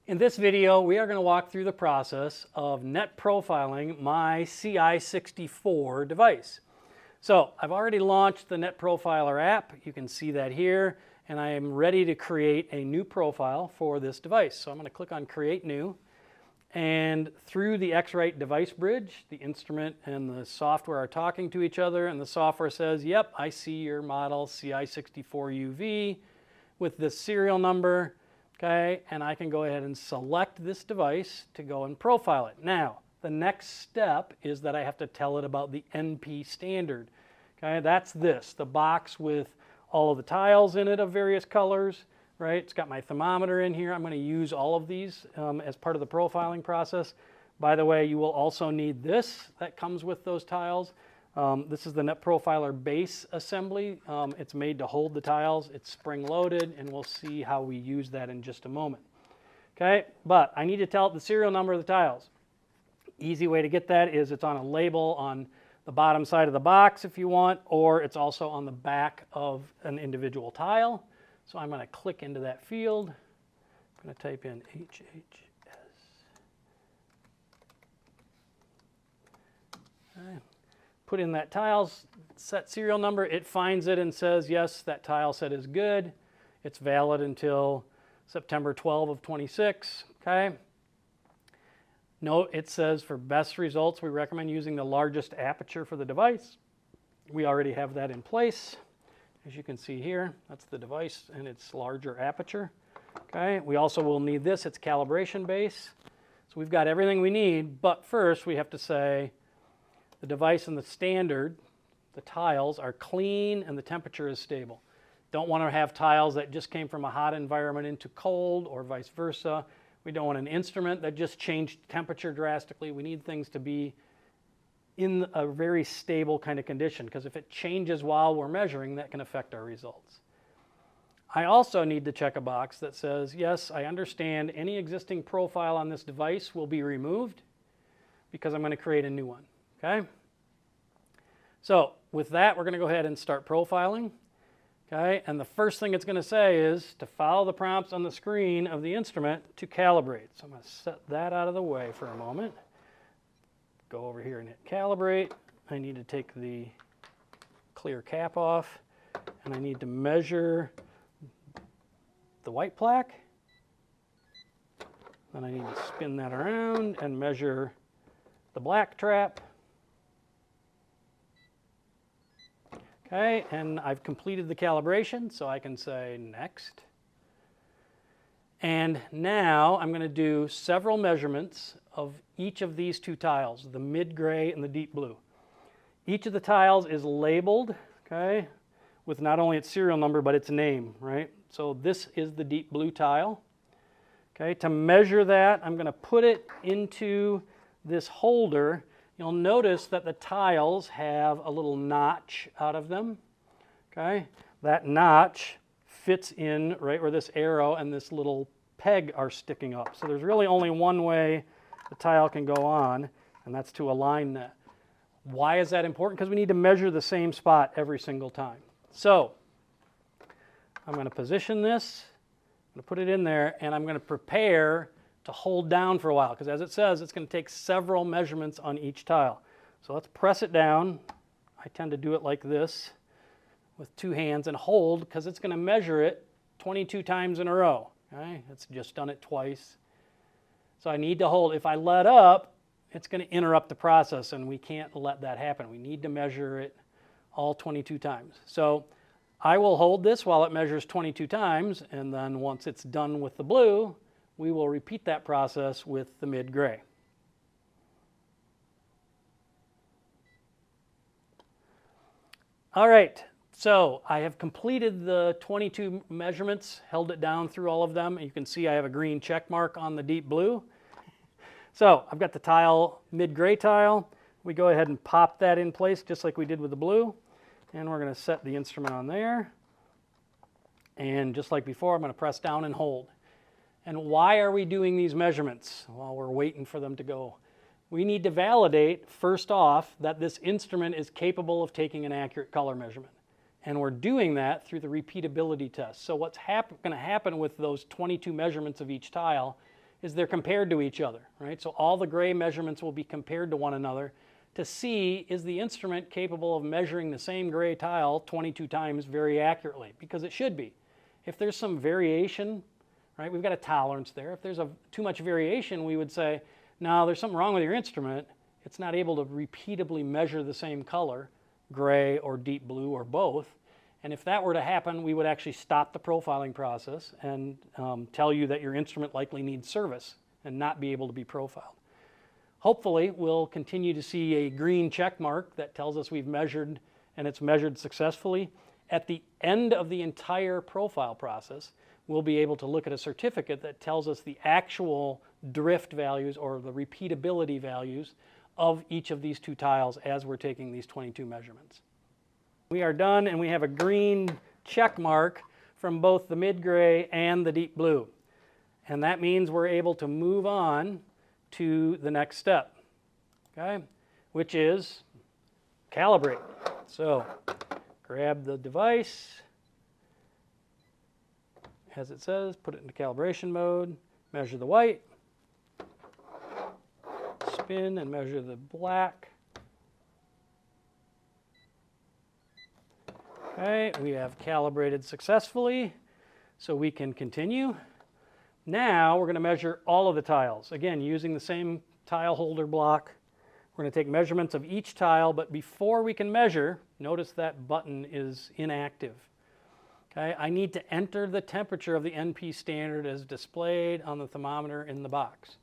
In this video, we are going to walk through the process of net profiling my Ci64 device. So I've already launched the NetProfiler app. You can see that here, and I am ready to create a new profile for this device. So I'm going to click on Create New, and through the X-Rite device bridge, the instrument and the software are talking to each other, and the software says, yep, I see your model Ci64UV with this serial number. Okay, and I can go ahead and select this device to go and profile it. Now, the next step is that I have to tell it about the NP standard. Okay, that's this, the box with all of the tiles in it of various colors, right? It's got my thermometer in here. I'm going to use all of these as part of the profiling process. By the way, you will also need this that comes with those tiles. This is the NetProfiler base assembly. It's made to hold the tiles. It's spring-loaded, and we'll see how we use that in just a moment. Okay, but I need to tell it the serial number of the tiles. Easy way to get that is it's on a label on the bottom side of the box if you want, or it's also on the back of an individual tile. So I'm going to click into that field. I'm going to type in HHS. Okay. Put in that tile's set serial number. It finds it and says, yes, that tile set is good. It's valid until September 12 of 26. Okay. Note it says for best results, we recommend using the largest aperture for the device. We already have that in place. As you can see here, that's the device and its larger aperture. Okay. We also will need this. It's calibration base. So we've got everything we need, but first we have to say, the device and the standard, the tiles, are clean and the temperature is stable. Don't want to have tiles that just came from a hot environment into cold or vice versa. We don't want an instrument that just changed temperature drastically. We need things to be in a very stable kind of condition, because if it changes while we're measuring, that can affect our results. I also need to check a box that says, yes, I understand any existing profile on this device will be removed because I'm going to create a new one. Okay, so with that, we're going to go ahead and start profiling. Okay, and the first thing it's going to say is to follow the prompts on the screen of the instrument to calibrate. So I'm going to set that out of the way for a moment. Go over here and hit calibrate. I need to take the clear cap off, and I need to measure the white plaque. Then I need to spin that around and measure the black trap. Okay, and I've completed the calibration, so I can say next. And now I'm going to do several measurements of each of these two tiles, the mid-gray and the deep blue. Each of the tiles is labeled, okay, with not only its serial number, but its name, right? So this is the deep blue tile. Okay, to measure that, I'm going to put it into this holder. You'll notice that the tiles have a little notch out of them. Okay, that notch fits in right where this arrow and this little peg are sticking up. So there's really only one way the tile can go on, and that's to align that. Why is that important? Because we need to measure the same spot every single time. So I'm going to position this, I'm going to put it in there, and I'm going to prepare to hold down for a while, because as it says, it's going to take several measurements on each tile. So let's press it down. I tend to do it like this with two hands and hold, because it's going to measure it 22 times in a row. Okay? It's just done it twice. So I need to hold. If I let up, it's going to interrupt the process, and we can't let that happen. We need to measure it all 22 times. So I will hold this while it measures 22 times, and then once it's done with the blue, we will repeat that process with the mid-gray. All right, so I have completed the 22 measurements, held it down through all of them. You can see I have a green check mark on the deep blue. So I've got the tile, mid-gray tile. We go ahead and pop that in place just like we did with the blue. And we're going to set the instrument on there. And just like before, I'm going to press down and hold. And why are we doing these measurements while we're waiting for them to go? We need to validate, first off, that this instrument is capable of taking an accurate color measurement. And we're doing that through the repeatability test. So what's going to happen with those 22 measurements of each tile is they're compared to each other, right? So all the gray measurements will be compared to one another to see, is the instrument capable of measuring the same gray tile 22 times very accurately? Because it should be. If there's some variation, right, we've got a tolerance there. If there's too much variation, we would say, no, there's something wrong with your instrument. It's not able to repeatably measure the same color, gray or deep blue or both. And if that were to happen, we would actually stop the profiling process and tell you that your instrument likely needs service and not be able to be profiled. Hopefully, we'll continue to see a green check mark that tells us we've measured and it's measured successfully. At the end of the entire profile process, we'll be able to look at a certificate that tells us the actual drift values or the repeatability values of each of these two tiles as we're taking these 22 measurements. We are done, and we have a green check mark from both the mid-gray and the deep blue. And that means we're able to move on to the next step, okay, which is calibrate. So grab the device, as it says, put it into calibration mode, measure the white, spin and measure the black. Okay, we have calibrated successfully, so we can continue. Now we're going to measure all of the tiles. Again, using the same tile holder block. We're going to take measurements of each tile, but before we can measure, notice that button is inactive. Okay, I need to enter the temperature of the NP standard as displayed on the thermometer in the box.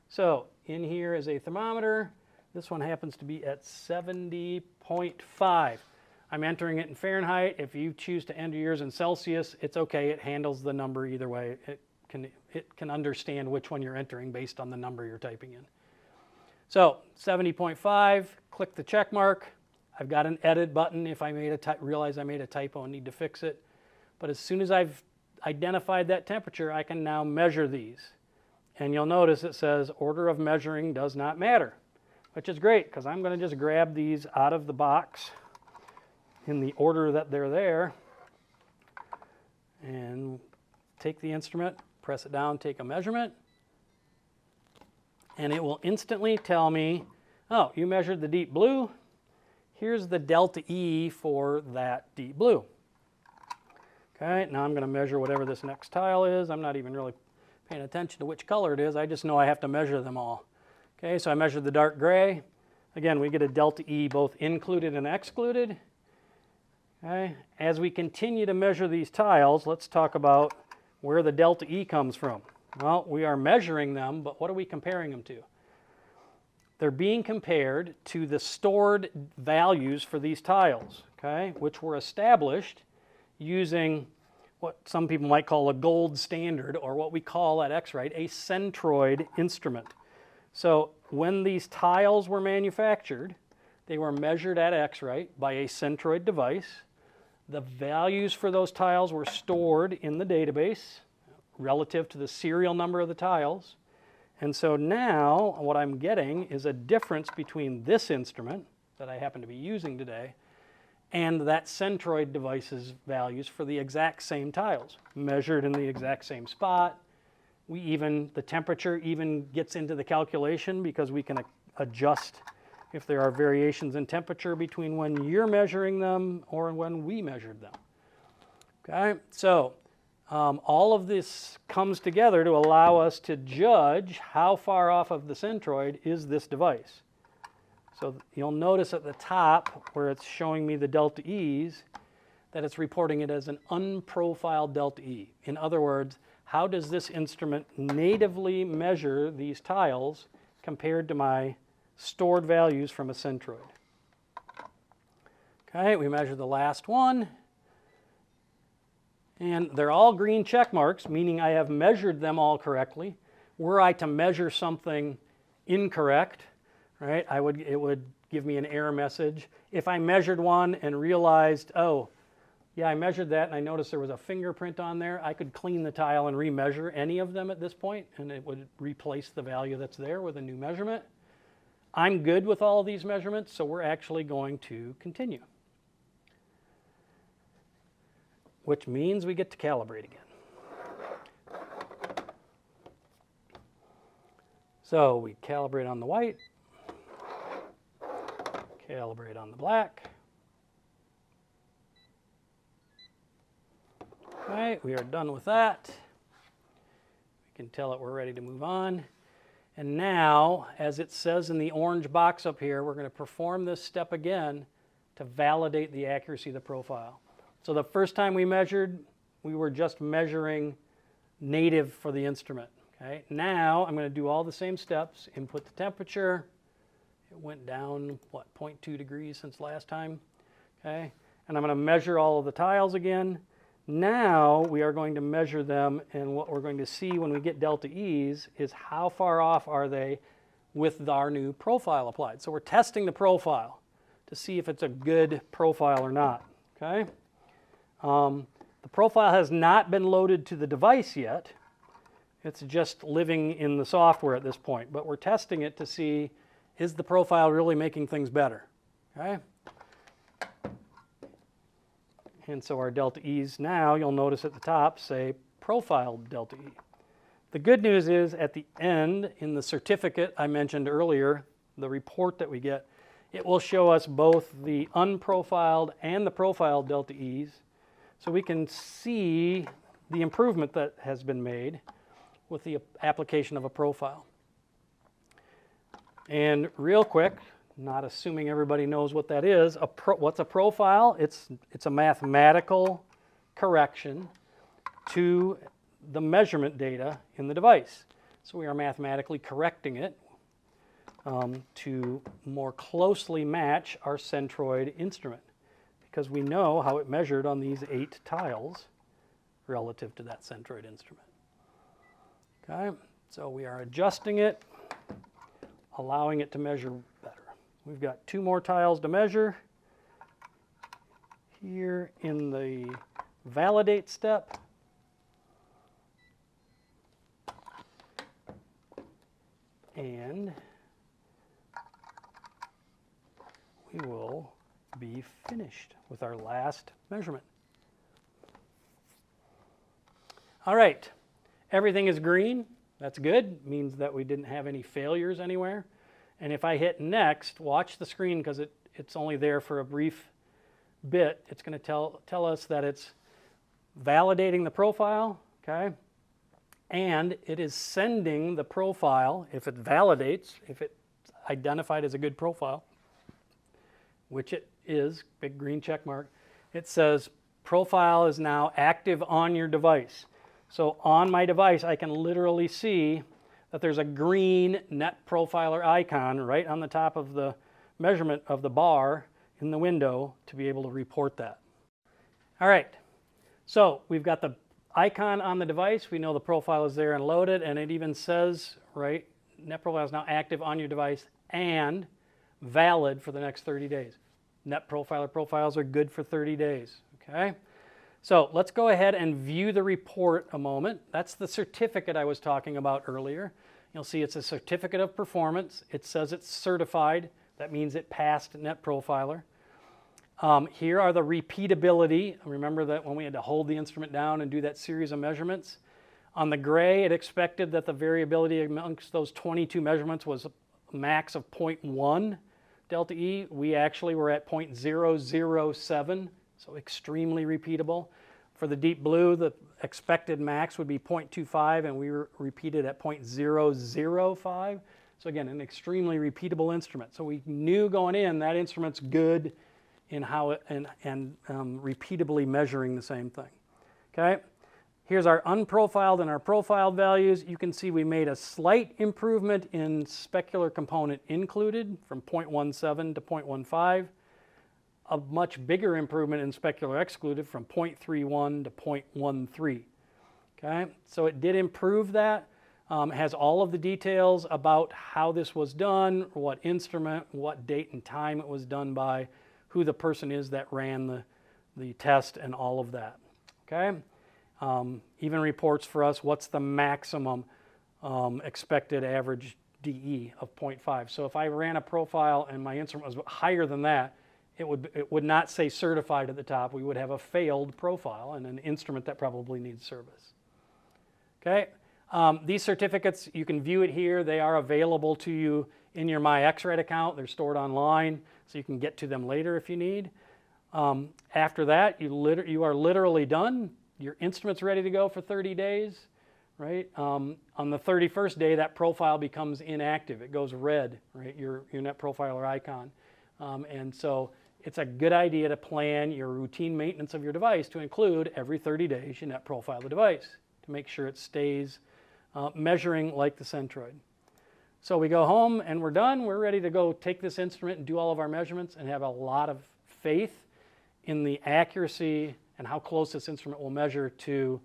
So in here is a thermometer. This one happens to be at 70.5. I'm entering it in Fahrenheit. If you choose to enter yours in Celsius, it's okay. It handles the number either way. It can understand which one you're entering based on the number you're typing in. So 70.5, click the check mark. I've got an edit button if I realize I made a typo and need to fix it. But as soon as I've identified that temperature, I can now measure these. And you'll notice it says order of measuring does not matter, which is great because I'm going to just grab these out of the box in the order that they're there and take the instrument, press it down, take a measurement, and it will instantly tell me, oh, you measured the deep blue. Here's the delta E for that deep blue. Okay, now I'm going to measure whatever this next tile is. I'm not even really paying attention to which color it is. I just know I have to measure them all. Okay, so I measured the dark gray. Again, we get a delta E both included and excluded. Okay, as we continue to measure these tiles, let's talk about where the delta E comes from. Well, we are measuring them, but what are we comparing them to? They're being compared to the stored values for these tiles, okay, which were established using what some people might call a gold standard, or what we call at X-Rite a centroid instrument. So when these tiles were manufactured, they were measured at X-Rite by a centroid device. The values for those tiles were stored in the database relative to the serial number of the tiles. And so now what I'm getting is a difference between this instrument that I happen to be using today and that centroid device's values for the exact same tiles, measured in the exact same spot. The temperature even gets into the calculation because we can adjust if there are variations in temperature between when you're measuring them or when we measured them. Okay, so all of this comes together to allow us to judge how far off of the centroid is this device. So you'll notice at the top where it's showing me the delta E's that it's reporting it as an unprofiled delta E. In other words, how does this instrument natively measure these tiles compared to my stored values from a centroid? Okay, we measure the last one. And they're all green check marks, meaning I have measured them all correctly. Were I to measure something incorrect, right, it would give me an error message. If I measured one and realized, oh, yeah, I measured that and I noticed there was a fingerprint on there, I could clean the tile and remeasure any of them at this point, and it would replace the value that's there with a new measurement. I'm good with all of these measurements, so we're actually going to continue, which means we get to calibrate again. So we calibrate on the white, calibrate on the black. All right, we are done with that. We can tell it we're ready to move on. And now, as it says in the orange box up here, we're going to perform this step again to validate the accuracy of the profile. So the first time we measured, we were just measuring native for the instrument. Okay? Now I'm going to do all the same steps. Input the temperature. It went down, what, 0.2 degrees since last time. Okay? And I'm going to measure all of the tiles again. Now we are going to measure them, and what we're going to see when we get delta E's is how far off are they with our new profile applied. So we're testing the profile to see if it's a good profile or not. Okay? The profile has not been loaded to the device yet. It's just living in the software at this point, but we're testing it to see, is the profile really making things better? Okay? And so our delta E's now, you'll notice at the top, say profiled delta E. The good news is at the end, in the certificate I mentioned earlier, the report that we get, it will show us both the unprofiled and the profiled delta E's, so we can see the improvement that has been made with the application of a profile. And real quick, not assuming everybody knows what that is, what's a profile? It's a mathematical correction to the measurement data in the device. So we are mathematically correcting it to more closely match our centroid instrument, because we know how it measured on these 8 tiles relative to that centroid instrument. Okay, so we are adjusting it, allowing it to measure better. We've got 2 more tiles to measure here in the validate step. And we will be finished with our last measurement. All right, everything is green. That's good. It means that we didn't have any failures anywhere. And if I hit next, watch the screen because it's only there for a brief bit. It's going to tell us that it's validating the profile, okay? And it is sending the profile, if it validates, if it's identified as a good profile, which it is, big green check mark, it says profile is now active on your device. So on my device, I can literally see that there's a green NetProfiler icon right on the top of the measurement of the bar in the window to be able to report that. All right, so we've got the icon on the device. We know the profile is there and loaded, and it even says, right, NetProfile is now active on your device and valid for the next 30 days. NetProfiler profiles are good for 30 days, okay? So let's go ahead and view the report a moment. That's the certificate I was talking about earlier. You'll see it's a certificate of performance. It says it's certified. That means it passed NetProfiler. Here are the repeatability. Remember that when we had to hold the instrument down and do that series of measurements. On the gray, it expected that the variability amongst those 22 measurements was a max of 0.1 delta E. We actually were at 0.007, so extremely repeatable. For the deep blue, the expected max would be 0.25, and we were repeated at 0.005. So again, an extremely repeatable instrument. So we knew going in that instrument's good in how it, and repeatably measuring the same thing. Okay, here's our unprofiled and our profiled values. You can see we made a slight improvement in specular component included from 0.17 to 0.15. A much bigger improvement in specular excluded from 0.31 to 0.13. Okay, so it did improve that. It has all of the details about how this was done, what instrument, what date and time it was done by, who the person is that ran the test, and all of that. Okay, even reports for us what's the maximum expected average DE of 0.5. So if I ran a profile and my instrument was higher than that, it would not say certified at the top. We would have a failed profile and an instrument that probably needs service. Okay, These certificates, you can view it here. They are available to you in your My X-Rite account. They're stored online, so you can get to them later if you need. After that, you are literally done. Your instrument's ready to go for 30 days, right? On the 31st day, that profile becomes inactive. It goes red, right? Your NetProfiler icon. And so it's a good idea to plan your routine maintenance of your device to include every 30 days you NetProfile the device to make sure it stays measuring like the Centroid. So we go home and we're done. We're ready to go take this instrument and do all of our measurements and have a lot of faith in the accuracy and how close this instrument will measure to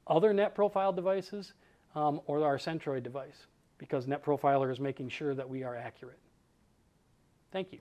other NetProfile devices or our Centroid device, because NetProfiler is making sure that we are accurate. Thank you.